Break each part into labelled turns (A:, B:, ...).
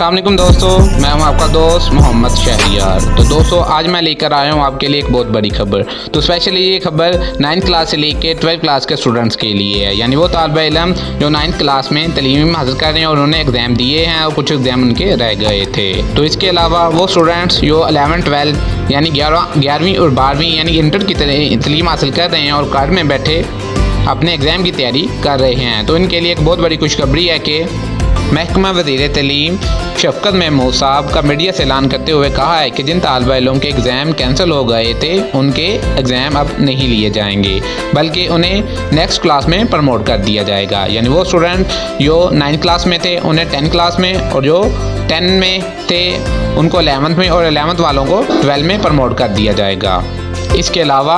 A: अस्सलाम वालेकुम दोस्तों, मैं हूं आपका दोस्त मोहम्मद शाहरियार। तो दोस्तों आज मैं लेकर आया हूं आपके लिए एक बहुत बड़ी खबर। तो स्पेशली ये खबर 9th क्लास से लेकर 12th क्लास के स्टूडेंट्स के लिए है, यानी वो तालिबे इल्म जो 9th क्लास में तलीमी में हासिल कर रहे हैं और उन्होंने एग्ज़ाम दिए हैं और कुछ एग्ज़ाम उनके रह गए थे। तो इसके अलावा वो स्टूडेंट्स जो 11th 12th यानी 11वीं और 12वीं यानी इंटर की तलीम हासिल कर रहे हैं और घर में बैठे अपने एग्ज़ाम की तैयारी कर रहे हैं, तो इनके लिए एक बहुत बड़ी खुशखबरी है कि महकमा वज़ीर तलीम शफकत महमूद साहब का मीडिया से ऐलान करते हुए कहा है कि जिन तालिबे इल्म के एग्ज़ाम कैंसिल हो गए थे उनके एग्ज़ाम अब नहीं लिए जाएंगे, बल्कि उन्हें नेक्स्ट क्लास में प्रमोट कर दिया जाएगा। यानी वो स्टूडेंट जो 9th क्लास में थे उन्हें 10th क्लास में, और जो 10 में थे उनको 11th में, और 11th वालों को 12 में प्रमोट कर दिया जाएगा। इसके अलावा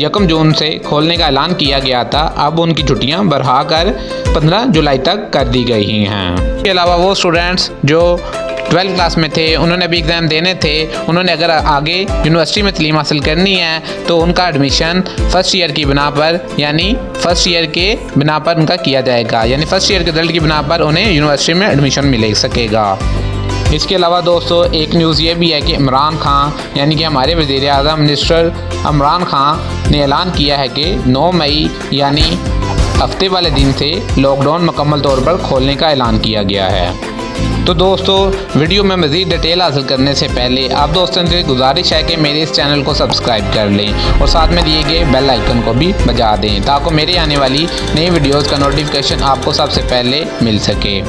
A: 1 जून से खोलने का ऐलान किया गया था, अब उनकी छुट्टियां बढ़ा कर 15 जुलाई तक कर दी गई हैं। इसके अलावा वो स्टूडेंट्स जो 12th क्लास में थे उन्होंने अभी एग्ज़ाम देने थे, उन्होंने अगर आगे यूनिवर्सिटी में तलीम हासिल करनी है तो उनका एडमिशन फ़र्स्ट ईयर की बिना पर, यानी फ़र्स्ट ईयर के बिना पर उनका किया जाएगा, यानी फ़र्स्ट ईयर के रिजल्ट की बिना पर उन्हें यूनिवर्सिटी में एडमिशन मिल सकेगा। इसके अलावा दोस्तों एक न्यूज़ ये भी है कि इमरान खान यानी कि हमारे वज़ीर आज़म मिनिस्टर इमरान खान ने ऐलान किया है कि 9 मई यानी हफ्ते वाले दिन से लॉकडाउन मुकम्मल तौर पर खोलने का ऐलान किया गया है। तो दोस्तों वीडियो में मज़ीद डिटेल हासिल करने से पहले आप दोस्तों से गुजारिश है कि मेरे इस चैनल को सब्सक्राइब कर लें और साथ में दिए गए बेल आइकन को भी बजा दें, ताकि मेरे आने वाली नई वीडियोज़ का नोटिफिकेशन आपको सबसे पहले मिल सके।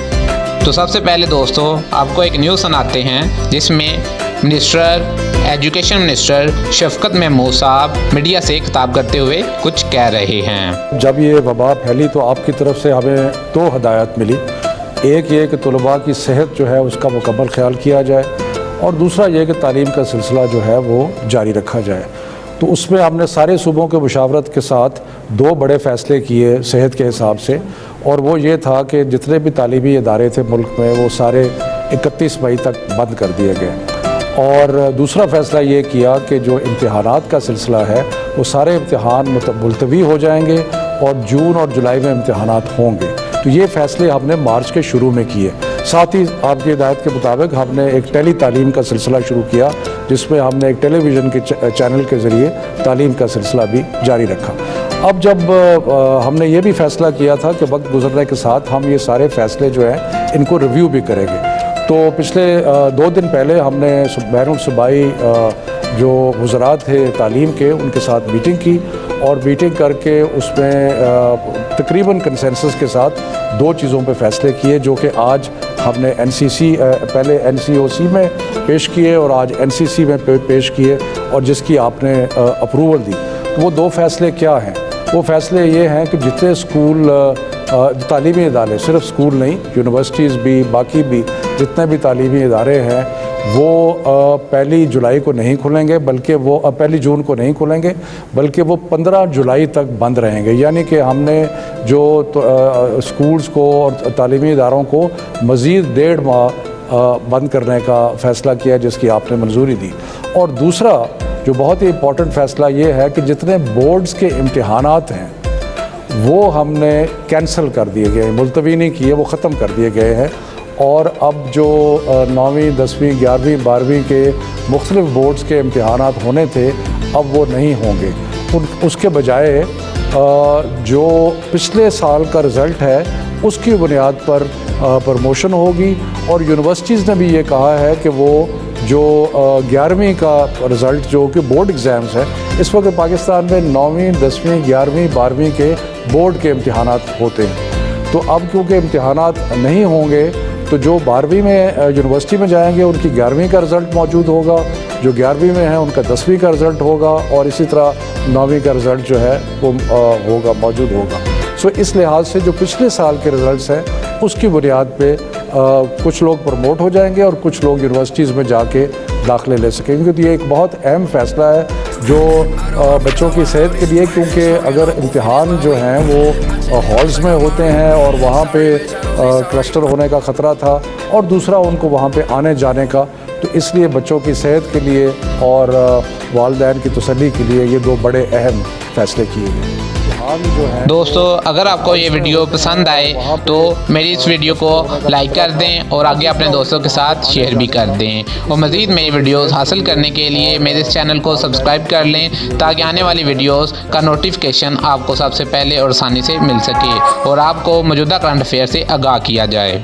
A: तो सबसे पहले दोस्तों आपको एक न्यूज़ सुनाते हैं जिसमें एजुकेशन मिनिस्टर शफकत महमूद साहब मीडिया से खिताब करते हुए कुछ कह रहे हैं।
B: जब ये वबा फैली तो आपकी तरफ से हमें 2 हदायत मिली। एक ये कि तलबा की सेहत जो है उसका मुकम्मल ख्याल किया जाए, और दूसरा ये कि तालीम का सिलसिला जो है वो जारी रखा जाए। तो उसमें हमने सारे सूबों के मुशावरत के साथ 2 बड़े फ़ैसले किए सेहत के हिसाब से, और वो ये था कि जितने भी तालीमी इदारे थे मुल्क में वो सारे 31 मई तक बंद कर दिए गए। और दूसरा फ़ैसला ये किया कि जो इम्तहानात का सिलसिला है वो सारे इम्तहान मुलतवी हो जाएंगे और जून और जुलाई में इम्तहानात होंगे। तो ये फ़ैसले हमने मार्च के शुरू में किए। साथ ही आपकी हिदायत के मुताबिक हमने एक टेली तालीम का सिलसिला शुरू किया, जिसमें हमने एक टेलीविज़न के चैनल के ज़रिए तालीम का सिलसिला भी जारी रखा। अब जब हमने ये भी फ़ैसला किया था कि वक्त गुजरने के साथ हम ये सारे फ़ैसले जो हैं इनको रिव्यू भी करेंगे, तो पिछले 2 दिन पहले हमने बैनुल सूबाई जो वज़रात थे तालीम के उनके साथ मीटिंग की, और मीटिंग करके उसमें तकरीबन कंसेंसस के साथ 2 चीज़ों पे फ़ैसले किए, जो कि आज हमने NCC पहले NCOC में पेश किए और आज NCC में पेश किए, और जिसकी आपने अप्रूवल दी। तो वो 2 फ़ैसले क्या हैं? वो फ़ैसले ये हैं कि जितने स्कूल तालीमी इदारे, सिर्फ स्कूल नहीं, यूनिवर्सिटीज़ भी, बाकी भी जितने भी तालीमी इदारे हैं वो 1 जुलाई को नहीं खुलेंगे, बल्कि वो 1 जून को नहीं खुलेंगे, बल्कि वो 15 जुलाई तक बंद रहेंगे। यानी कि हमने जो स्कूल्स को और तालीमी इदारों को मज़ीद 1.5 माह बंद करने का फ़ैसला किया, जिसकी आपने मंजूरी दी। और दूसरा जो बहुत ही इम्पॉर्टेंट फ़ैसला ये है कि जितने बोर्ड्स के इम्तहानात हैं वो हमने कैंसिल कर दिए गए, मुलतवी नहीं किए, वो ख़त्म कर दिए गए हैं। और अब जो 9वीं 10वीं 11वीं 12वीं के मुख्तलिफ बोर्ड्स के इम्तहानात होने थे अब वो नहीं होंगे। उसके बजाय जो पिछले साल का रिज़ल्ट है उसकी बुनियाद पर प्रमोशन होगी। और यूनिवर्सिटीज़ ने भी ये कहा है कि वो जो 11वीं का रिज़ल्ट जो कि बोर्ड एग्ज़ाम्स है, इस वक्त पाकिस्तान में 9वीं 10वीं 11वीं 12वीं के बोर्ड के इम्तहानात होते हैं। तो अब क्योंकि इम्तहानात नहीं होंगे तो जो 12वीं में यूनिवर्सिटी में जाएंगे उनकी 11वीं का रिज़ल्ट मौजूद होगा, जो 11वीं में है उनका 10वीं का रिज़ल्ट होगा, और इसी तरह 9वीं का रिज़ल्ट जो है वो होगा मौजूद होगा। सो इस लिहाज से जो पिछले साल के रिज़ल्ट्स हैं उसकी बुनियाद पे कुछ लोग प्रमोट हो जाएंगे और कुछ लोग यूनिवर्सिटीज़ में जाके दाखिले ले सकेंगे। तो ये एक बहुत अहम फ़ैसला है जो बच्चों की सेहत के लिए, क्योंकि अगर इम्तिहान जो हैं वो हॉल्स में होते हैं और वहाँ पे क्लस्टर होने का ख़तरा था, और दूसरा उनको वहाँ पे आने जाने का, तो इसलिए बच्चों की सेहत के लिए और वालिदैन की तसल्ली के लिए ये 2 बड़े अहम फ़ैसले किए गए।
A: दोस्तों अगर आपको ये वीडियो पसंद आए तो मेरी इस वीडियो को लाइक कर दें और आगे अपने दोस्तों के साथ शेयर भी कर दें, और मज़ीद मेरी वीडियोस हासिल करने के लिए मेरे इस चैनल को सब्सक्राइब कर लें ताकि आने वाली वीडियोस का नोटिफिकेशन आपको सबसे पहले और आसानी से मिल सके और आपको मौजूदा करंट अफेयर से आगाह किया जाए।